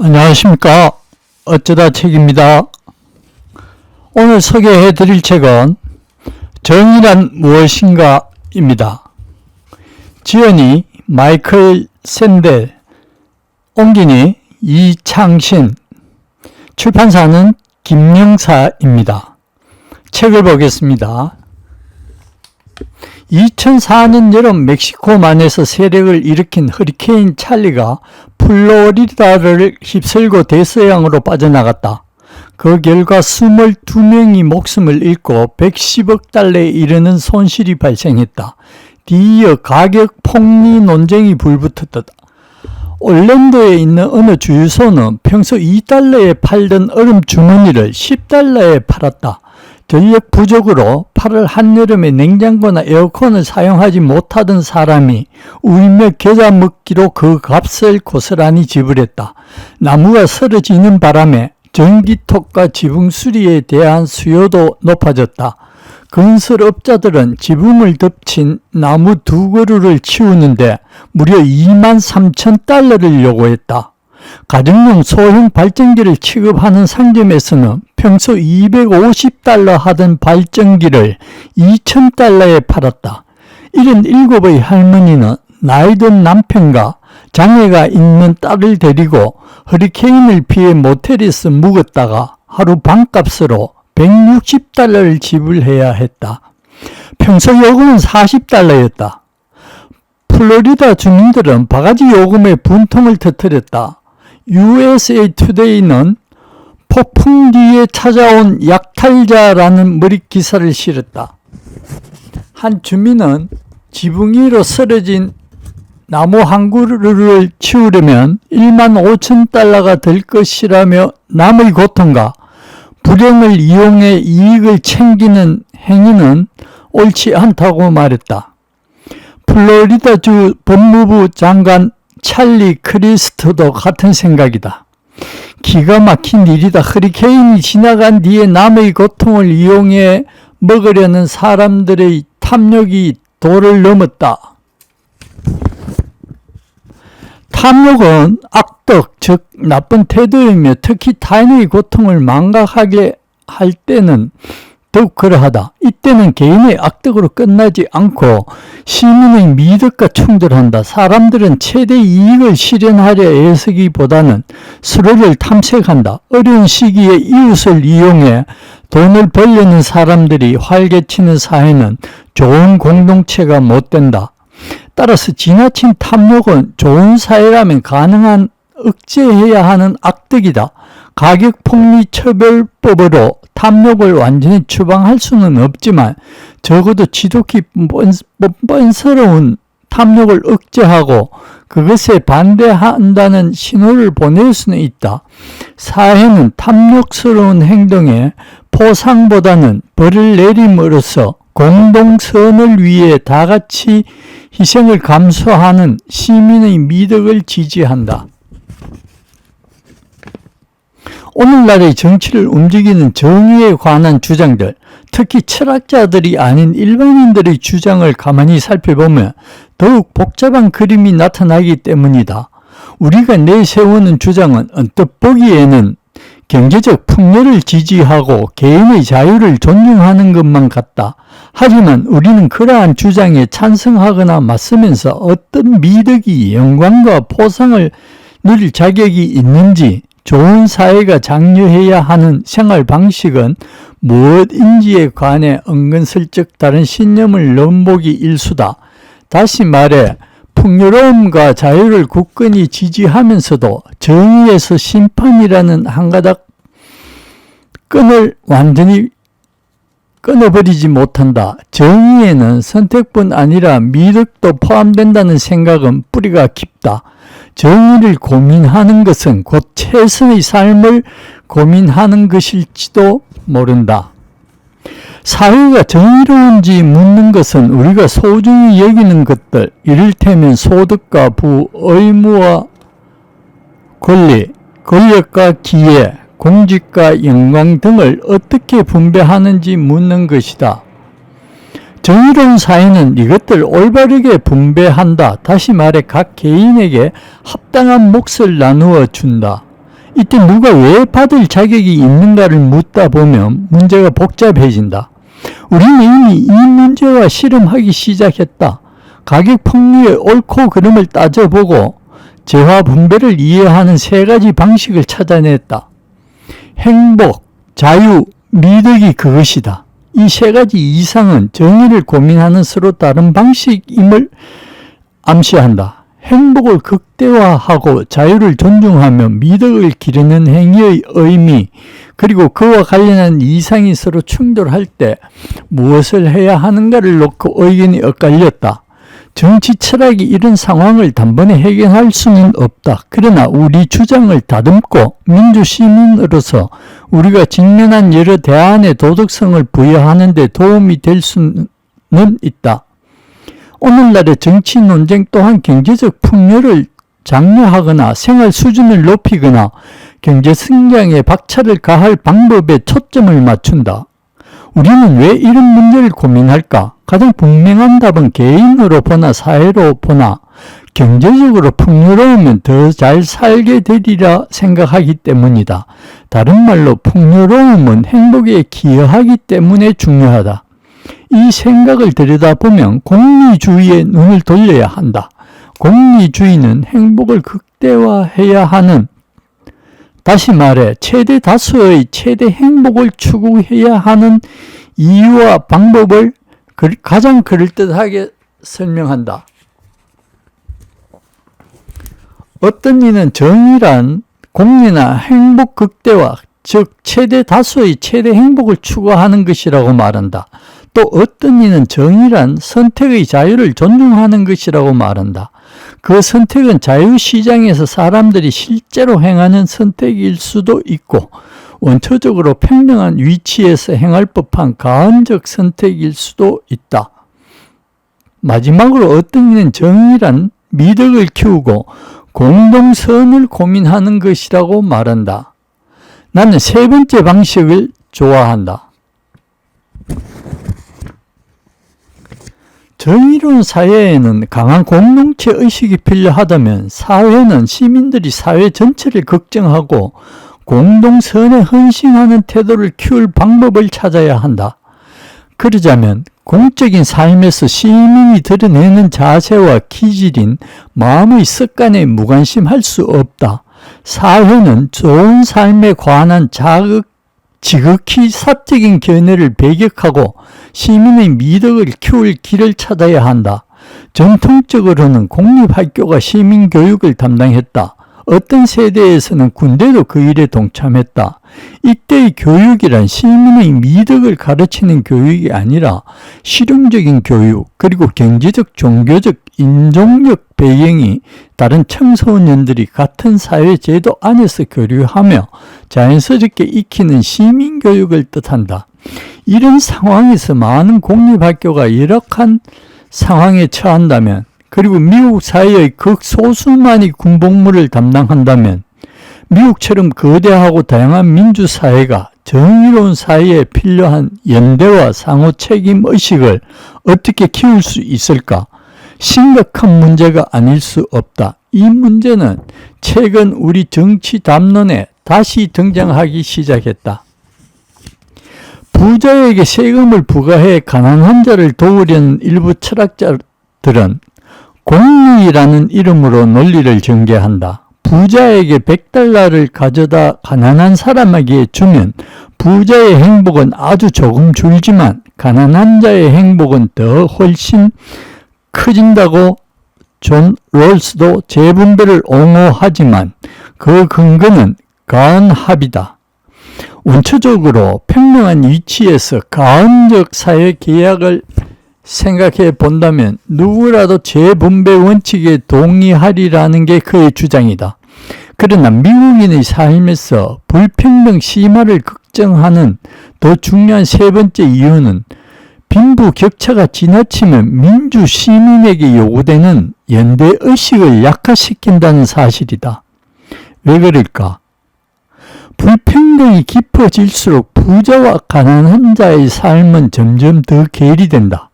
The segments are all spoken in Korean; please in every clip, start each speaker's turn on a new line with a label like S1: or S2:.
S1: 안녕하십니까. 어쩌다 책입니다. 오늘 소개해 드릴 책은 정의란 무엇인가 입니다. 지연이 마이클 샌델, 옮기니 이창신, 출판사는 김영사입니다. 책을 보겠습니다. 2004년 여름 멕시코만에서 세력을 일으킨 허리케인 찰리가 플로리다를 휩쓸고 대서양으로 빠져나갔다. 그 결과 22명이 목숨을 잃고 110억 달러에 이르는 손실이 발생했다. 뒤이어 가격 폭리 논쟁이 불붙었다. 올랜도에 있는 어느 주유소는 평소 2달러에 팔던 얼음 주머니를 10달러에 팔았다. 전력 부족으로 8월 한여름에 냉장고나 에어컨을 사용하지 못하던 사람이 울며 겨자 먹기로 그 값을 고스란히 지불했다. 나무가 쓰러지는 바람에 전기톱과 지붕 수리에 대한 수요도 높아졌다. 건설업자들은 지붕을 덮친 나무 2그루를 치우는데 무려 23,000달러를 요구했다. 가정용 소형 발전기를 취급하는 상점에서는 평소 250달러 하던 발전기를 2,000달러에 팔았다. 77의 할머니는 나이든 남편과 장애가 있는 딸을 데리고 허리케인을 피해 모텔에서 묵었다가 하루 방값으로 160달러를 지불해야 했다. 평소 요금은 40달러였다. 플로리다 주민들은 바가지 요금에 분통을 터뜨렸다. USA Today는 폭풍 뒤에 찾아온 약탈자라는 머릿 기사를 실었다. 한 주민은 지붕 위로 쓰러진 나무 한 그루를 치우려면 15,000달러가 들 것이라며 남의 고통과 불행을 이용해 이익을 챙기는 행위는 옳지 않다고 말했다. 플로리다주 법무부 장관 찰리 크리스트도 같은 생각이다. 기가 막힌 일이다. 허리케인이 지나간 뒤에 남의 고통을 이용해 먹으려는 사람들의 탐욕이 도를 넘었다. 탐욕은 악덕, 즉 나쁜 태도이며 특히 타인의 고통을 망각하게 할 때는 더욱 그러하다. 이때는 개인의 악덕으로 끝나지 않고 시민의 미덕과 충돌한다. 사람들은 최대 이익을 실현하려 애쓰기보다는 서로를 탐색한다. 어려운 시기에 이웃을 이용해 돈을 벌려는 사람들이 활개치는 사회는 좋은 공동체가 못 된다. 따라서 지나친 탐욕은 좋은 사회라면 가능한 억제해야 하는 악덕이다. 가격폭리처벌법으로 탐욕을 완전히 추방할 수는 없지만 적어도 지독히 뻔뻔스러운 탐욕을 억제하고 그것에 반대한다는 신호를 보낼 수는 있다. 사회는 탐욕스러운 행동에 포상보다는 벌을 내림으로써 공동선을 위해 다같이 희생을 감수하는 시민의 미덕을 지지한다. 오늘날의 정치를 움직이는 정의에 관한 주장들, 특히 철학자들이 아닌 일반인들의 주장을 가만히 살펴보면 더욱 복잡한 그림이 나타나기 때문이다. 우리가 내세우는 주장은 언뜻 보기에는 경제적 풍요를 지지하고 개인의 자유를 존중하는 것만 같다. 하지만 우리는 그러한 주장에 찬성하거나 맞서면서 어떤 미덕이 영광과 포상을 누릴 자격이 있는지, 좋은 사회가 장려해야 하는 생활 방식은 무엇인지에 관해 은근슬쩍 다른 신념을 넘보기 일수다. 다시 말해 풍요로움과 자유를 굳건히 지지하면서도 정의에서 심판이라는 한 가닥 끈을 완전히 끊어버리지 못한다. 정의에는 선택뿐 아니라 미덕도 포함된다는 생각은 뿌리가 깊다. 정의를 고민하는 것은 곧 최선의 삶을 고민하는 것일지도 모른다. 사회가 정의로운지 묻는 것은 우리가 소중히 여기는 것들, 이를테면 소득과 부, 의무와 권리, 권력과 기회, 공직과 영광 등을 어떻게 분배하는지 묻는 것이다. 정의로운 사회는 이것들 올바르게 분배한다. 다시 말해 각 개인에게 합당한 몫을 나누어 준다. 이때 누가 왜 받을 자격이 있는가를 묻다 보면 문제가 복잡해진다. 우리는 이미 이 문제와 씨름하기 시작했다. 가격 폭리의 옳고 그름을 따져보고 재화 분배를 이해하는 세 가지 방식을 찾아냈다. 행복, 자유, 미덕이 그것이다. 이 세 가지 이상은 정의를 고민하는 서로 다른 방식임을 암시한다. 행복을 극대화하고 자유를 존중하며 미덕을 기르는 행위의 의미, 그리고 그와 관련한 이상이 서로 충돌할 때 무엇을 해야 하는가를 놓고 의견이 엇갈렸다. 정치 철학이 이런 상황을 단번에 해결할 수는 없다. 그러나 우리 주장을 다듬고 민주시민으로서 우리가 직면한 여러 대안의 도덕성을 부여하는 데 도움이 될 수는 있다. 오늘날의 정치 논쟁 또한 경제적 풍요를 장려하거나 생활 수준을 높이거나 경제 성장에 박차를 가할 방법에 초점을 맞춘다. 우리는 왜 이런 문제를 고민할까? 가장 분명한 답은 개인으로 보나 사회로 보나 경제적으로 풍요로우면 더 잘 살게 되리라 생각하기 때문이다. 다른 말로 풍요로움은 행복에 기여하기 때문에 중요하다. 이 생각을 들여다보면 공리주의에 눈을 돌려야 한다. 공리주의는 행복을 극대화해야 하는, 다시 말해 최대 다수의 최대 행복을 추구해야 하는 이유와 방법을 가장 그럴듯하게 설명한다. 어떤 이는 정의란 공리나 행복 극대화, 즉 최대 다수의 최대 행복을 추구하는 것이라고 말한다. 또 어떤 이는 정의란 선택의 자유를 존중하는 것이라고 말한다. 그 선택은 자유시장에서 사람들이 실제로 행하는 선택일 수도 있고 원초적으로 평등한 위치에서 행할 법한 가언적 선택일 수도 있다. 마지막으로 어떤 이는 정의란 미덕을 키우고 공동선을 고민하는 것이라고 말한다. 나는 세 번째 방식을 좋아한다. 정의로운 사회에는 강한 공동체 의식이 필요하다면 사회는 시민들이 사회 전체를 걱정하고 공동선에 헌신하는 태도를 키울 방법을 찾아야 한다. 그러자면 공적인 삶에서 시민이 드러내는 자세와 기질인 마음의 습관에 무관심할 수 없다. 사회는 좋은 삶에 관한 지극히 사적인 견해를 배격하고 시민의 미덕을 키울 길을 찾아야 한다. 전통적으로는 공립학교가 시민교육을 담당했다. 어떤 세대에서는 군대도 그 일에 동참했다. 이때의 교육이란 시민의 미덕을 가르치는 교육이 아니라 실용적인 교육, 그리고 경제적, 종교적, 인종적 배경이 다른 청소년들이 같은 사회 제도 안에서 교류하며 자연스럽게 익히는 시민교육을 뜻한다. 이런 상황에서 많은 공립학교가 열악한 상황에 처한다면, 그리고 미국 사회의 극소수만이 군복무를 담당한다면 미국처럼 거대하고 다양한 민주사회가 정의로운 사회에 필요한 연대와 상호 책임 의식을 어떻게 키울 수 있을까? 심각한 문제가 아닐 수 없다. 이 문제는 최근 우리 정치 담론에 다시 등장하기 시작했다. 부자에게 세금을 부과해 가난한 자를 도우려는 일부 철학자들은 공리라는 이름으로 논리를 전개한다. 부자에게 $100를 가져다 가난한 사람에게 주면 부자의 행복은 아주 조금 줄지만 가난한 자의 행복은 훨씬 커진다고 존 롤스도 재분배를 옹호하지만 그 근거는 가언합이다. 원초적으로 평등한 위치에서 가언적 사회 계약을 생각해 본다면 누구라도 재분배 원칙에 동의하리라는 게 그의 주장이다. 그러나 미국인의 삶에서 불평등 심화를 걱정하는 더 중요한 세 번째 이유는 빈부격차가 지나치면 민주 시민에게 요구되는 연대의식을 약화시킨다는 사실이다. 왜 그럴까? 불평등이 깊어질수록 부자와 가난한 자의 삶은 점점 더 괴리된다.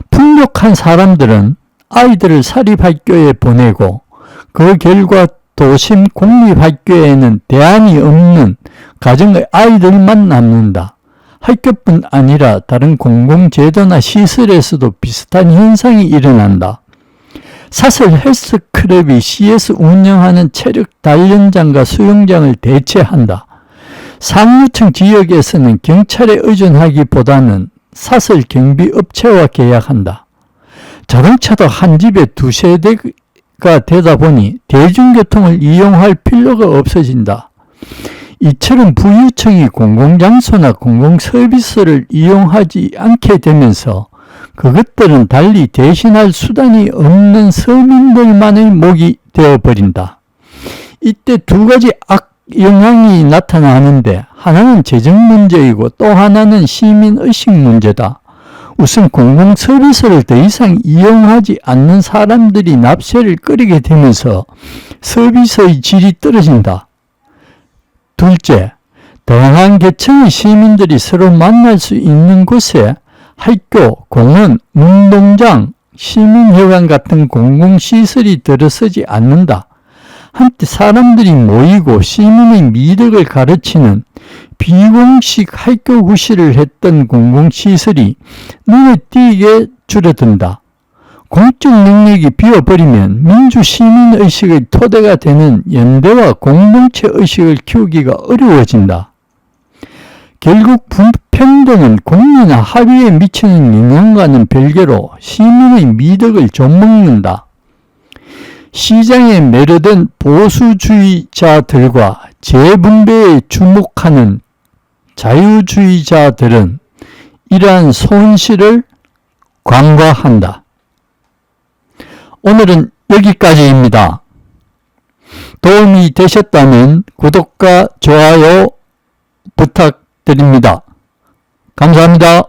S1: 풍족한 사람들은 아이들을 사립학교에 보내고 그 결과 도심 공립학교에는 대안이 없는 가정의 아이들만 남는다. 학교뿐 아니라 다른 공공제도나 시설에서도 비슷한 현상이 일어난다. 사설 헬스클럽이 CS 운영하는 체력 단련장과 수영장을 대체한다. 상류층 지역에서는 경찰에 의존하기보다는 사설 경비 업체와 계약한다. 자동차도 한 집에 두세 대가 되다 보니 대중교통을 이용할 필요가 없어진다. 이처럼 부유층이 공공장소나 공공서비스를 이용하지 않게 되면서 그것들은 달리 대신할 수단이 없는 서민들만의 몫이 되어버린다. 이때 두 가지 악영향이 나타나는데 하나는 재정 문제이고 또 하나는 시민의식 문제다. 우선 공공서비스를 더 이상 이용하지 않는 사람들이 납세를 꺼리게 되면서 서비스의 질이 떨어진다. 둘째, 다양한 계층의 시민들이 서로 만날 수 있는 곳에 학교, 공원, 운동장, 시민회관 같은 공공시설이 들어서지 않는다. 한때 사람들이 모이고 시민의 미덕을 가르치는 비공식 학교 구실을 했던 공공시설이 눈에 띄게 줄어든다. 공적 능력이 비어버리면 민주시민의식의 토대가 되는 연대와 공동체의식을 키우기가 어려워진다. 결국 불평등은 공리나 합의에 미치는 영향과는 별개로 시민의 미덕을 좀먹는다. 시장에 매료된 보수주의자들과 재분배에 주목하는 자유주의자들은 이러한 손실을 간과한다. 오늘은 여기까지입니다. 도움이 되셨다면 구독과 좋아요 부탁드립니다. 감사합니다.